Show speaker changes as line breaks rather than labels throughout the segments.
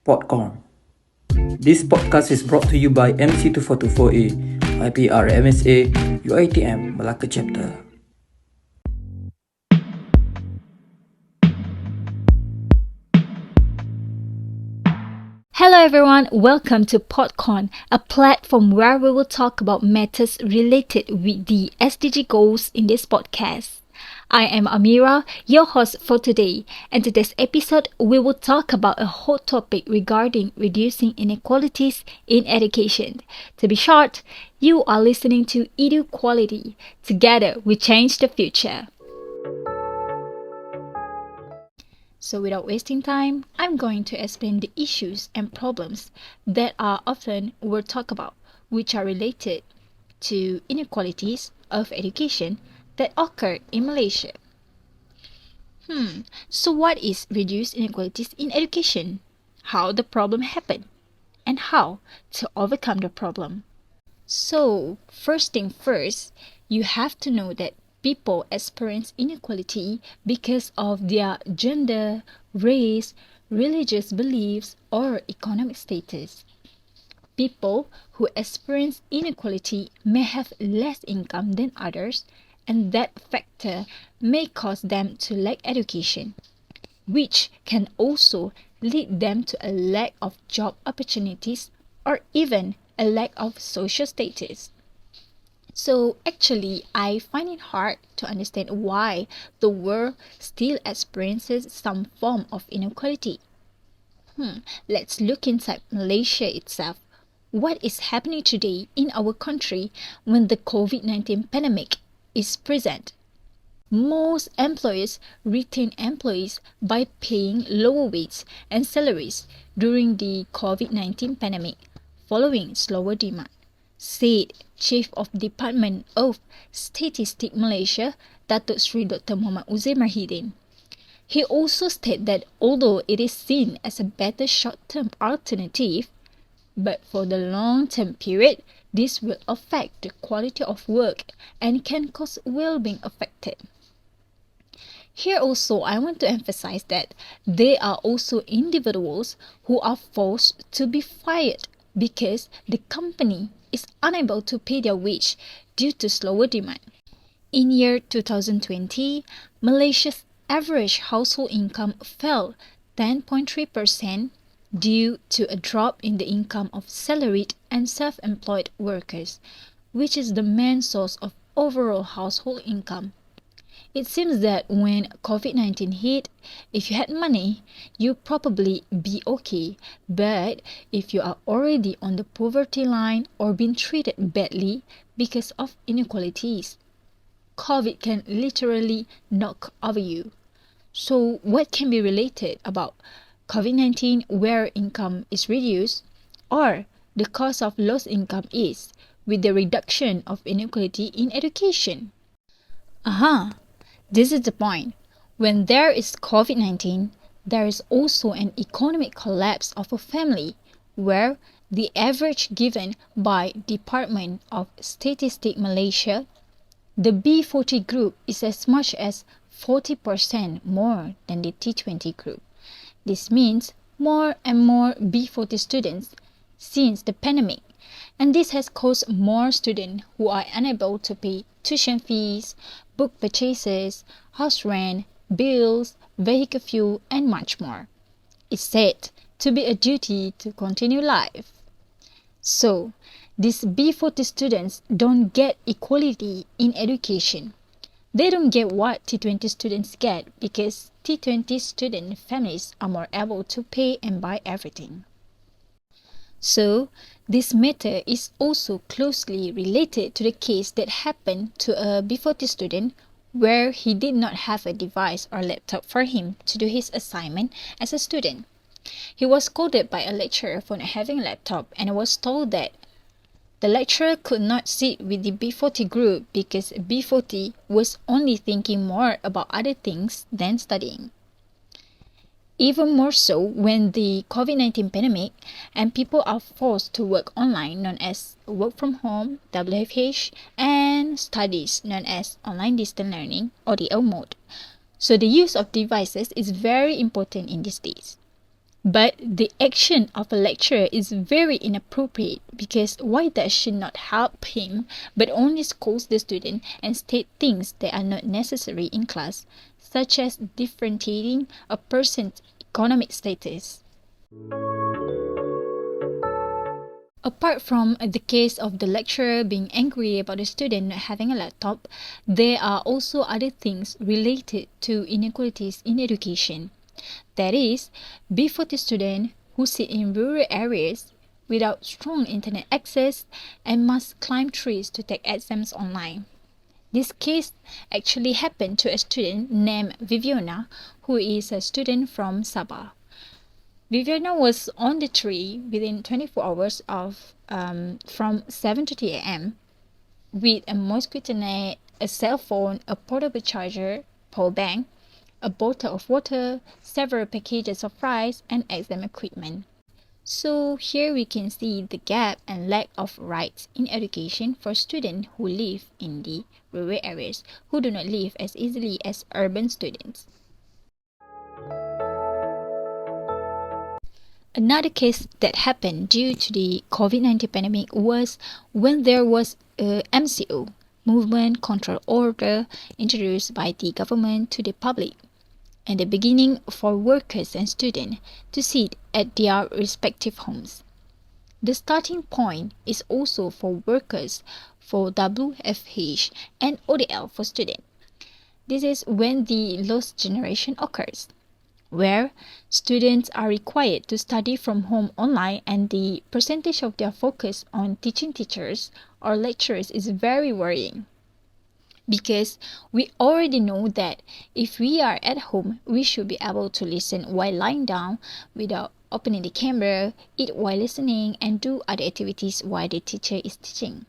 Podcorn. This podcast is brought to you by MC2424A, IPR MSA, UITM, Malacca Chapter.
Hello everyone, welcome to Podcorn, a platform where we will talk about matters related with the SDG goals in this podcast. I am Amira, your host for today, and today's episode we will talk about a hot topic regarding reducing inequalities in education. To be short, you are listening to Edu-Quality. Together we change the future. So without wasting time, I'm going to explain the issues and problems that are often we'll talk about, which are related to inequalities of education that occur in Malaysia. So what is reduced inequalities in education? How the problem happened? And how to overcome the problem? So, first thing first, you have to know that people experience inequality because of their gender, race, religious beliefs, or economic status. People who experience inequality may have less income than others, and that factor may cause them to lack education, which can also lead them to a lack of job opportunities or even a lack of social status. So actually, I find it hard to understand why the world still experiences some form of inequality. Let's look inside Malaysia itself. What is happening today in our country when the COVID-19 pandemic is present? Most employers retain employees by paying lower wages and salaries during the COVID-19 pandemic, following slower demand, said Chief of Department of Statistics Malaysia, Datuk Sri Dr. Muhammad Uzair Mahidin. He also stated that although it is seen as a better short-term alternative, but for the long-term period, this will affect the quality of work and can cause well-being affected. Here also, I want to emphasize that there are also individuals who are forced to be fired because the company is unable to pay their wage due to slower demand. In year 2020, Malaysia's average household income fell 10.3% due to a drop in the income of salaried and self-employed workers, which is the main source of overall household income. It seems that when COVID-19 hit, if you had money, you'd probably be okay. But if you are already on the poverty line or been treated badly because of inequalities, COVID can literally knock over you. So what can be related about COVID-19 where income is reduced or the cause of lost income is with the reduction of inequality in education? This is the point. When there is COVID-19, there is also an economic collapse of a family where the average given by Department of Statistics Malaysia, the B40 group is as much as 40% more than the T20 group. This means more and more B40 students since the pandemic, and this has caused more students who are unable to pay tuition fees, book purchases, house rent, bills, vehicle fuel, and much more. It's said to be a duty to continue life. So, these B40 students don't get equality in education. They don't get what T20 students get because T20 student families are more able to pay and buy everything. So, this matter is also closely related to the case that happened to a B40 student where he did not have a device or laptop for him to do his assignment as a student. He was scolded by a lecturer for not having a laptop and was told that the lecturer could not sit with the B40 group because B40 was only thinking more about other things than studying. Even more so when the COVID-19 pandemic and people are forced to work online, known as work from home, WFH, and studies, known as online distance learning or DL mode. So the use of devices is very important in these days. But the action of a lecturer is very inappropriate because why does she not help him but only scolds the student and state things that are not necessary in class, such as differentiating a person's economic status? Apart from the case of the lecturer being angry about the student not having a laptop, there are also other things related to inequalities in education. That is, before the students who sit in rural areas without strong internet access and must climb trees to take exams online. This case actually happened to a student named Viviana, who is a student from Sabah. Viviana was on the tree within 24 hours from 7:30 a.m. with a mosquito net, a cell phone, a portable charger, power bank, a bottle of water, several packages of rice, and exam equipment. So here we can see the gap and lack of rights in education for students who live in the rural areas who do not live as easily as urban students. Another case that happened due to the COVID-19 pandemic was when there was a MCO, Movement Control Order, introduced by the government to the public, and the beginning for workers and students to sit at their respective homes. The starting point is also for workers for WFH and ODL for students. This is when the lost generation occurs, where students are required to study from home online and the percentage of their focus on teaching teachers or lecturers is very worrying. Because we already know that if we are at home, we should be able to listen while lying down without opening the camera, eat while listening, and do other activities while the teacher is teaching.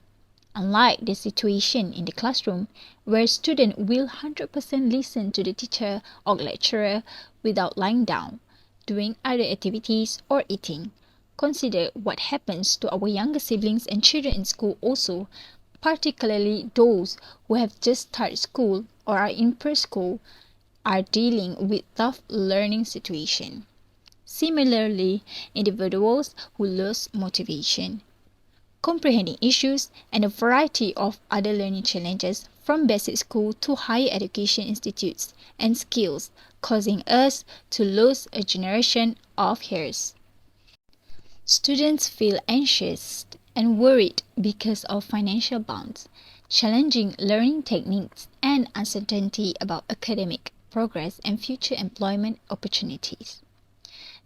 Unlike the situation in the classroom, where students will 100% listen to the teacher or lecturer without lying down, doing other activities, or eating. Consider what happens to our younger siblings and children in school also, particularly those who have just started school or are in preschool, are dealing with tough learning situation. Similarly, individuals who lose motivation, comprehending issues, and a variety of other learning challenges from basic school to higher education institutes and skills, causing us to lose a generation of heirs. Students feel anxious and worried because of financial bounds, challenging learning techniques, and uncertainty about academic progress and future employment opportunities.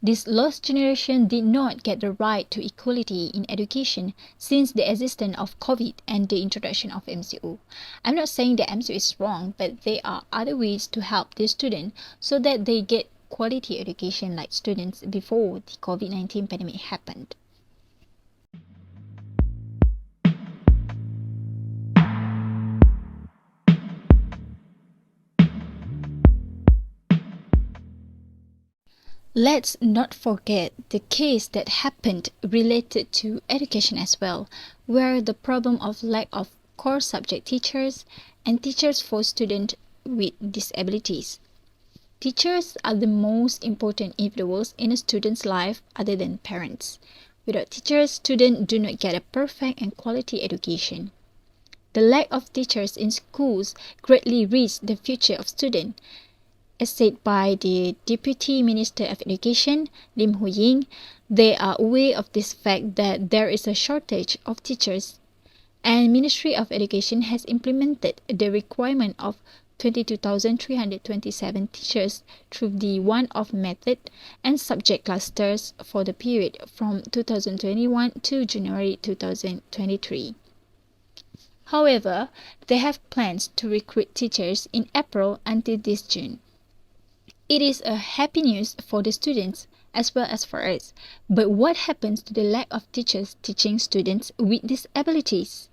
This lost generation did not get the right to equality in education since the existence of COVID and the introduction of MCO. I'm not saying that MCO is wrong, but there are other ways to help the students so that they get quality education like students before the COVID-19 pandemic happened. Let's not forget the case that happened related to education as well, where the problem of lack of core subject teachers and teachers for students with disabilities. Teachers are the most important individuals in a student's life other than parents. Without teachers, students do not get a perfect and quality education. The lack of teachers in schools greatly risks the future of students. As said by the Deputy Minister of Education, Lim Hu-ying, they are aware of this fact that there is a shortage of teachers, and Ministry of Education has implemented the requirement of 22,327 teachers through the one-off method and subject clusters for the period from 2021 to January 2023. However, they have plans to recruit teachers in April until this June. It is a happy news for the students as well as for us. But what happens to the lack of teachers teaching students with disabilities?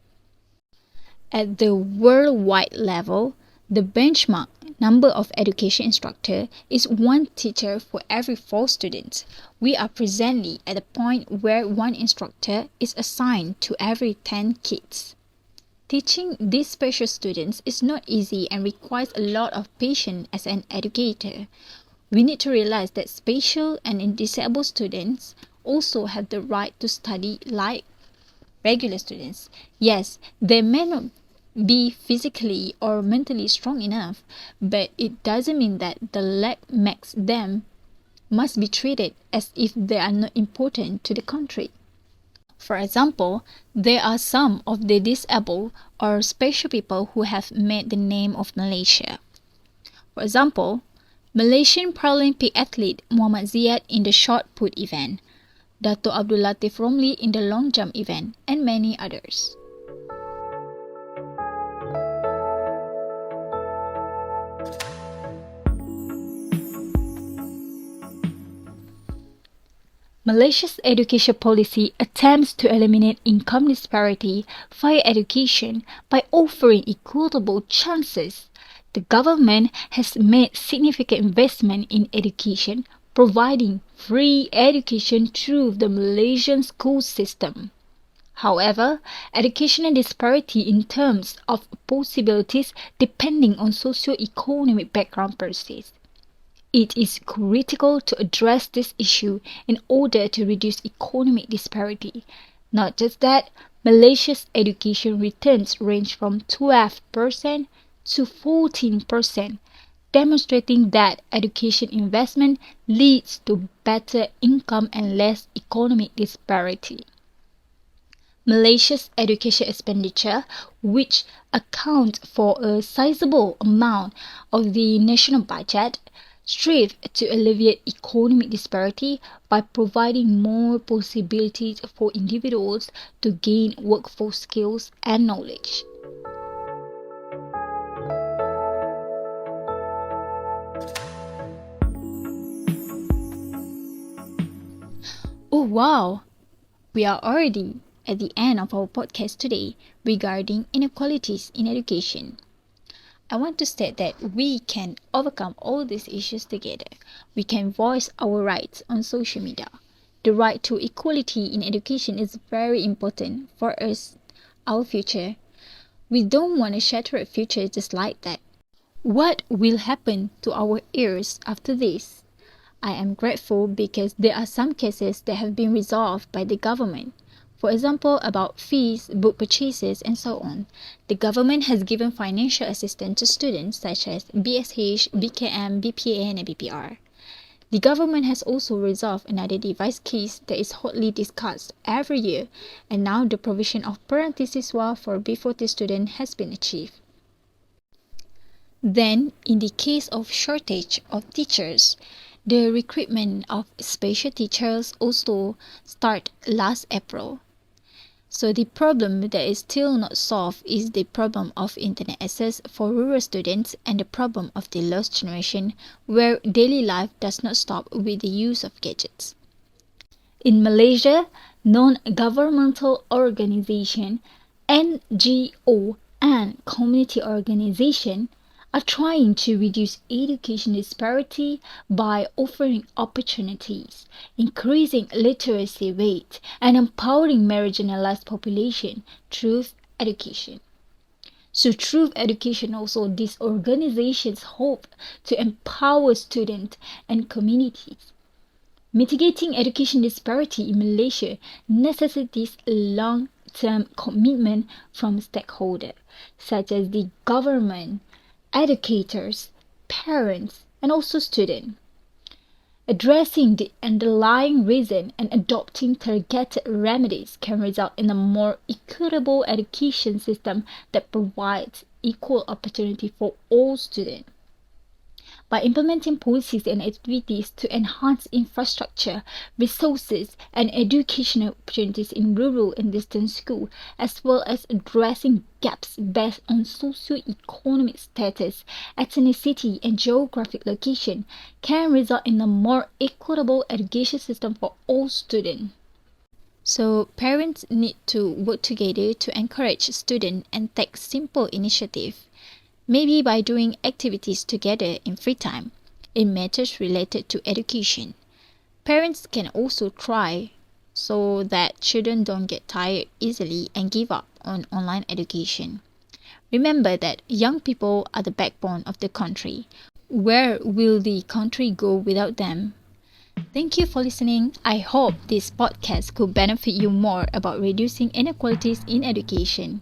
At the worldwide level, the benchmark number of education instructor is one teacher for every 4 students. We are presently at a point where one instructor is assigned to every 10 kids. Teaching these special students is not easy and requires a lot of patience as an educator. We need to realize that special and disabled students also have the right to study like regular students. Yes, they may not be physically or mentally strong enough, but it doesn't mean that the lack makes them must be treated as if they are not important to the country. For example, there are some of the disabled or special people who have made the name of Malaysia. For example, Malaysian Paralympic athlete Muhammad Ziyad in the shot put event, Dato Abdul Latif Romli in the long jump event, and many others. Malaysia's education policy attempts to eliminate income disparity via education by offering equitable chances. The government has made significant investment in education, providing free education through the Malaysian school system. However, educational disparity in terms of possibilities depending on socio-economic background persists. It is critical to address this issue in order to reduce economic disparity. Not just that, Malaysia's education returns range from 12% to 14%, demonstrating that education investment leads to better income and less economic disparity. Malaysia's education expenditure, which accounts for a sizable amount of the national budget, strive to alleviate economic disparity by providing more possibilities for individuals to gain workforce skills and knowledge. Oh wow! We are already at the end of our podcast today regarding inequalities in education. I want to state that we can overcome all these issues together. We can voice our rights on social media. The right to equality in education is very important for us, our future. We don't want a shattered future just like that. What will happen to our heirs after this? I am grateful because there are some cases that have been resolved by the government. For example, about fees, book purchases, and so on. The government has given financial assistance to students such as BSH, BKM, BPN, and BPR. The government has also resolved another device case that is hotly discussed every year, and now the provision of Parenti Siswa for B40 students has been achieved. Then, in the case of shortage of teachers, the recruitment of special teachers also started last April. So the problem that is still not solved is the problem of internet access for rural students and the problem of the lost generation where daily life does not stop with the use of gadgets. In Malaysia, non-governmental organization, NGO, and community organization are trying to reduce education disparity by offering opportunities, increasing literacy rate, and empowering marginalized population through education. So through education also, these organizations hope to empower students and communities. Mitigating education disparity in Malaysia necessitates a long-term commitment from stakeholders, such as the government, educators, parents, and also students. Addressing the underlying reason and adopting targeted remedies can result in a more equitable education system that provides equal opportunity for all students. By implementing policies and activities to enhance infrastructure, resources, and educational opportunities in rural and distant schools, as well as addressing gaps based on socio-economic status, ethnicity, and geographic location, can result in a more equitable education system for all students. So parents need to work together to encourage students and take simple initiatives. Maybe by doing activities together in free time in matters related to education. Parents can also try so that children don't get tired easily and give up on online education. Remember that young people are the backbone of the country. where will the country go without them? Thank you for listening. I hope this podcast could benefit you more about reducing inequalities in education.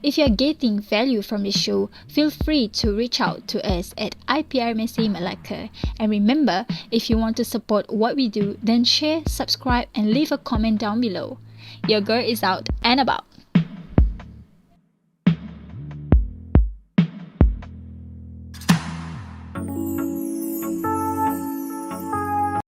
If you're getting value from this show, feel free to reach out to us at IPRMSA Malacca. And remember, if you want to support what we do, then share, subscribe, and leave a comment down below. Your girl is out and about.